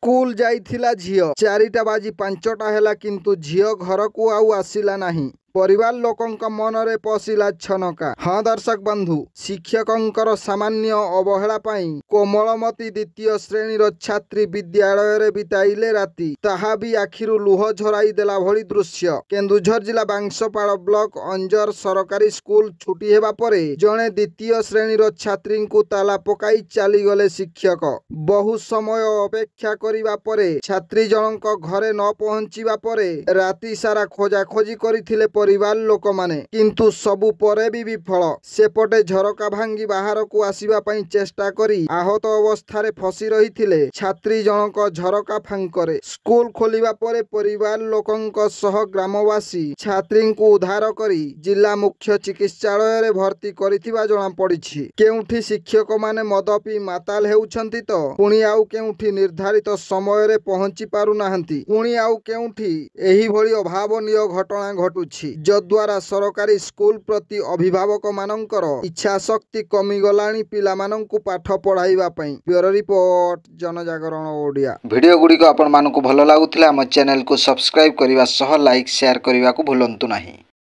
School जाइथिला झियो 4टा बाजी 5टा हेला किंतु झियो घर को आउ आसिला नाही। परिवार लोकंक मनरे पशिला छनका। हाँ दर्शक बंधु, शिक्षकंकर सामान्य अवहेला पाई कोमलमती द्वितीय श्रेणीर छात्री विद्यालय रे बिताइले राति। ताहा भी आखिरु लुह झराई देला भली दृश्य। केन्दुझर जिला बांशपाड़ ब्लॉक अंजर सरकारी स्कूल छुटी हेबा परे जणे द्वितीय श्रेणीर छात्री को ताला पकाई चली गले शिक्षक। बहु समय अपेक्षा करिबा परे छात्री जनक घरे न पहुंचीबा परे राति सारा खोजा खोजी करिथिले परिवार लोक माने, किंतु सबु परे भी विफल। सेपटे झरका भांगी बाहर को आसीबा पई चेष्टा करी आहत अवस्था रे फसी रहिथिले छात्री जनक झरका फांकरे। स्कूल खोलिबा परे परिवार लोकंक सह ग्रामवासी छात्री को उद्धार करी जिला मुख्य चिकित्सालय रे भर्ती करिथिबा जणा पड़िछि। केउठी शिक्षक माने मद पी माताल हेउछंती तो पुणी आउ केउठी निर्धारित समय रे पहुंची पारु नाहंती, पुणी आउ केउठी एही भली अभावनीय घटना घटुछि जद्वारा सरकारी स्कूल प्रति अभिभावक मानकर इच्छा शक्ति कमी गलानी पिला माननकु पाठ पढ़ाइबा पई। ब्यूरो रिपोर्ट, जनजागरण ओडिया। वीडियो गुडी को आपण मानकु भलो लागुथिला हम चैनल को सब्सक्राइब करिवा सह लाइक शेयर करिवा को भूलंतु नाही।